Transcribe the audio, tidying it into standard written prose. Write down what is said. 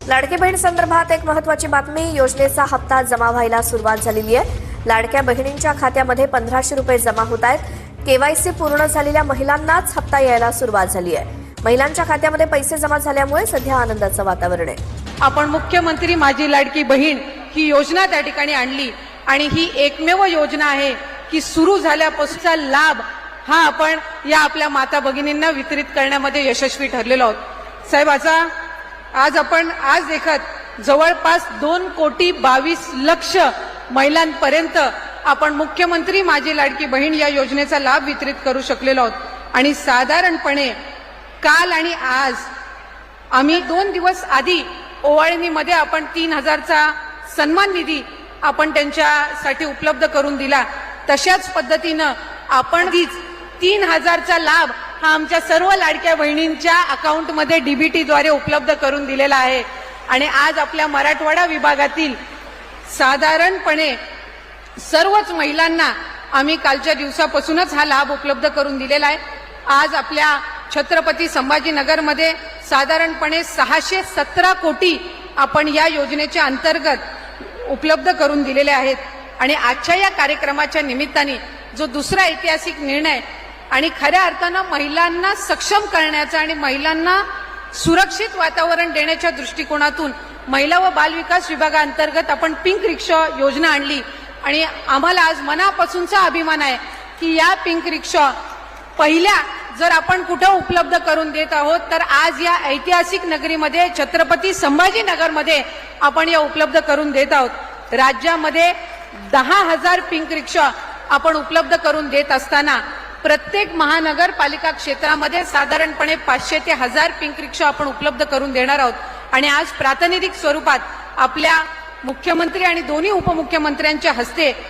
लाडकी बहीण संदर्भात एक महत्त्वाची बातमी। योजनेचा हप्ता जमा व्हायला सुरुवात झालेली आहे। लाडक्या बहिणींच्या खात्यामध्ये 1500 रुपये जमा होत आहेत। केवायसी पूर्ण झालेल्या महिलांनाच हप्ता यायला सुरुवात झाली आहे। महिलांच्या खात्यामध्ये पैसे जमा झाल्यामुळे सध्या आनंदाचं वातावरण आहे। आपण मुख्यमंत्री माझी लाडकी बहीण ही योजना त्या ठिकाणी आणली आणि ही एकमेव योजना आहे की सुरू झाल्यापासूनचा लाभ हा आपण या आपल्या माता भगिनींना वितरित करण्यामध्ये यशस्वी ठरलेलो आहोत। साहेब, आज देखत जवळपास 2,22,00,000 महिलांपर्यंत आपण मुख्यमंत्री माझी लाडकी बहीण या योजनेचा लाभ वितरित करू शकलेलो आहोत। आणि साधारणपणे काल आणि आज आम्ही 2 दिवस आधी ओवाळणीमध्ये आपण 3,000चा सन्मान निधी आपण त्यांच्यासाठी उपलब्ध करून दिला। तशाच पद्धतीनं आपण 3,000चा लाभ हा आमच्या सर्व लाडक्या बहिणींच्या अकाउंटमध्ये डीबीटीद्वारे उपलब्ध करून दिलेला आहे। आणि आज आपल्या मराठवाडा विभागातील साधारणपणे सर्वच महिलांना आम्ही कालच्या दिवसापासूनच हा लाभ उपलब्ध करून दिलेला आहे। आज आपल्या छत्रपती संभाजीनगरमध्ये साधारणपणे 617 कोटी आपण या योजनेच्या अंतर्गत उपलब्ध करून दिलेले आहेत। आणि आजच्या या कार्यक्रमाच्या निमित्ताने जो दुसरा ऐतिहासिक निर्णय आणि खऱ्या अर्थानं महिलांना सक्षम करण्याचा आणि महिलांना सुरक्षित वातावरण देण्याच्या दृष्टिकोनातून महिला व बालविकास विभागाअंतर्गत आपण पिंक रिक्षा योजना आणली। आणि आम्हाला आज मनापासूनचा अभिमान आहे की या पिंक रिक्षा पहिल्या जर आपण कुठं उपलब्ध करून देत आहोत तर आज या ऐतिहासिक नगरीमध्ये छत्रपती संभाजीनगरमध्ये आपण या उपलब्ध करून देत आहोत। राज्यामध्ये 10,000 पिंक रिक्षा आपण उपलब्ध करून देत असताना प्रत्येक महानगरपालिका क्षेत्रामध्ये साधारणपणे 500 ते 1000 पिंक रिक्षा आपण उपलब्ध करून देणार आहोत। आणि आज प्रातिनिधिक स्वरूपात आपल्या मुख्यमंत्री आणि दोन्ही उपमुख्यमंत्र्यांच्या हस्ते